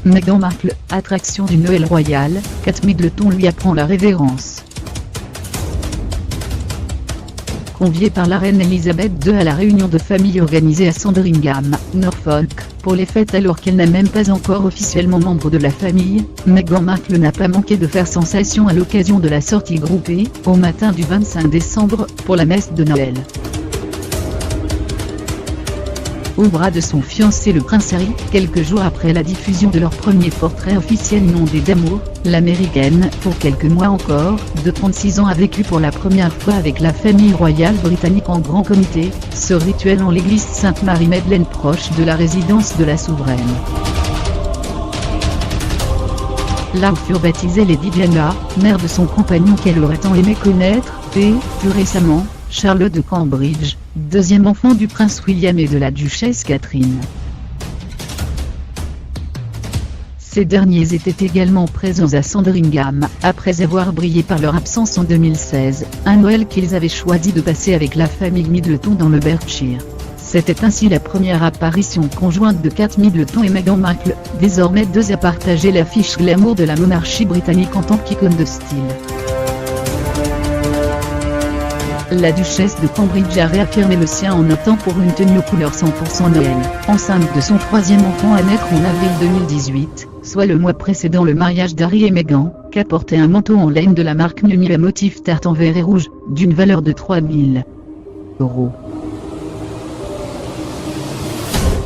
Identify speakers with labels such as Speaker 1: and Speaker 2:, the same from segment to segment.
Speaker 1: Meghan Markle, attraction du Noël royal, Kate Middleton lui apprend la révérence. Conviée par la reine Elisabeth II à la réunion de famille organisée à Sandringham, Norfolk, pour les fêtes alors qu'elle n'est même pas encore officiellement membre de la famille, Meghan Markle n'a pas manqué de faire sensation à l'occasion de la sortie groupée, au matin du 25 décembre, pour la messe de Noël. Au bras de son fiancé le prince Harry, quelques jours après la diffusion de leur premier portrait officiel inondé d'amour, l'américaine, pour quelques mois encore, de 36 ans a vécu pour la première fois avec la famille royale britannique en grand comité, ce rituel en l'église Sainte-Marie-Madeleine proche de la résidence de la souveraine. Là où furent baptisées Lady Diana, mère de son compagnon qu'elle aurait tant aimé connaître, et, plus récemment, Charles de Cambridge, deuxième enfant du prince William et de la duchesse Catherine. Ces derniers étaient également présents à Sandringham, après avoir brillé par leur absence en 2016, un Noël qu'ils avaient choisi de passer avec la famille Middleton dans le Berkshire. C'était ainsi la première apparition conjointe de Kate Middleton et Meghan Markle, désormais deux à partager l'affiche glamour de la monarchie britannique en tant qu'icône de style. La duchesse de Cambridge a réaffirmé le sien en optant pour une tenue aux couleurs 100% Noël, enceinte de son troisième enfant à naître en avril 2018, soit le mois précédant le mariage d'Harry et Meghan, qu'a porté un manteau en laine de la marque Miu Miu à motif tartan vert et rouge, d'une valeur de 3 000 €.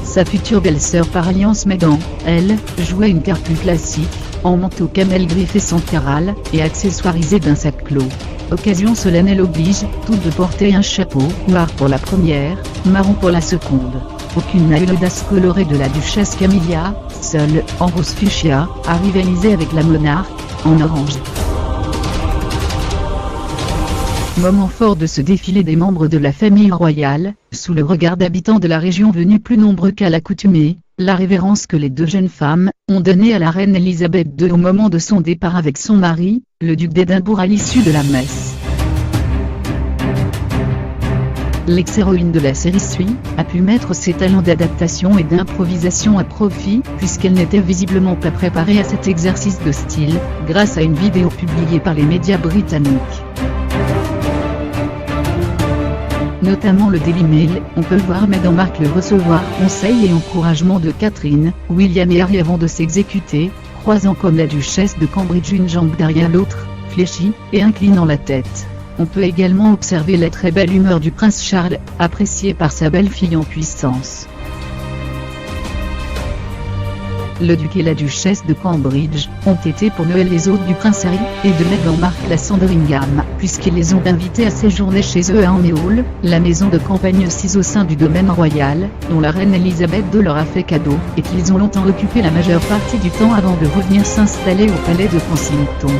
Speaker 1: Sa future belle-sœur par alliance Meghan, elle, jouait une carte plus classique, en manteau camel griffé sans caral, et accessoirisé d'un sac clos. Occasion solennelle oblige, toutes de porter un chapeau, noir pour la première, marron pour la seconde. Aucune n'a eu l'audace colorée de la duchesse Camilla, seule, en rose fuchsia, a rivalisé avec la monarque, en orange. Moment fort de ce défilé des membres de la famille royale, sous le regard d'habitants de la région venus plus nombreux qu'à l'accoutumée, la révérence que les deux jeunes femmes ont donnée à la reine Elisabeth II au moment de son départ avec son mari, le duc d'Édimbourg à l'issue de la messe. L'ex-héroïne de la série Suit a pu mettre ses talents d'adaptation et d'improvisation à profit, puisqu'elle n'était visiblement pas préparée à cet exercice de style, grâce à une vidéo publiée par les médias britanniques. Notamment le Daily Mail, on peut voir Meghan Markle recevoir conseils et encouragement de Catherine, William et Harry avant de s'exécuter, croisant comme la duchesse de Cambridge une jambe derrière l'autre, fléchie, et inclinant la tête. On peut également observer la très belle humeur du prince Charles, appréciée par sa belle-fille en puissance. Le duc et la duchesse de Cambridge ont été pour Noël les hôtes du prince Harry et de Meghan Markle à Sandringham, puisqu'ils les ont invités à séjourner chez eux à Henley Hall, la maison de campagne assise au sein du domaine royal, dont la reine Elisabeth II leur a fait cadeau, et qu'ils ont longtemps occupé la majeure partie du temps avant de revenir s'installer au palais de Kensington.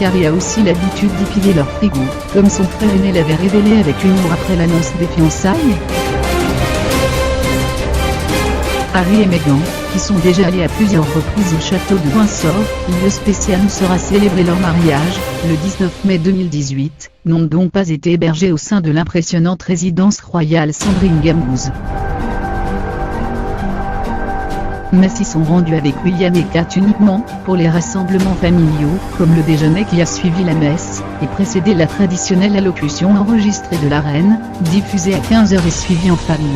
Speaker 1: Harry a aussi l'habitude d'épiler leur frigo, comme son frère aîné l'avait révélé avec humour après l'annonce des fiançailles. Harry et Meghan, qui sont déjà allés à plusieurs reprises au château de Windsor, lieu spécial où sera célébré leur mariage, le 19 mai 2018, n'ont donc pas été hébergés au sein de l'impressionnante résidence royale Sandringham House. Mais s'y sont rendus avec William et Kate uniquement, pour les rassemblements familiaux, comme le déjeuner qui a suivi la messe, et précédé la traditionnelle allocution enregistrée de la reine, diffusée à 15 h et suivie en famille.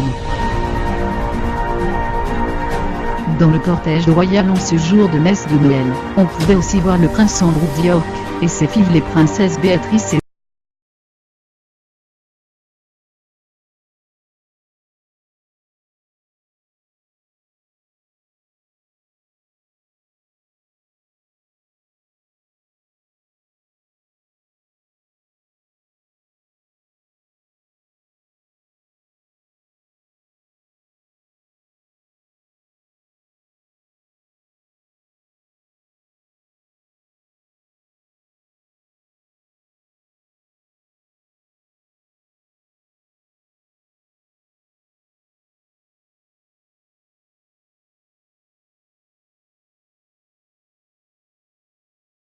Speaker 1: Dans le cortège royal en ce jour de messe de Noël, on pouvait aussi voir le prince Andrew d'York, et ses filles les princesses Béatrice et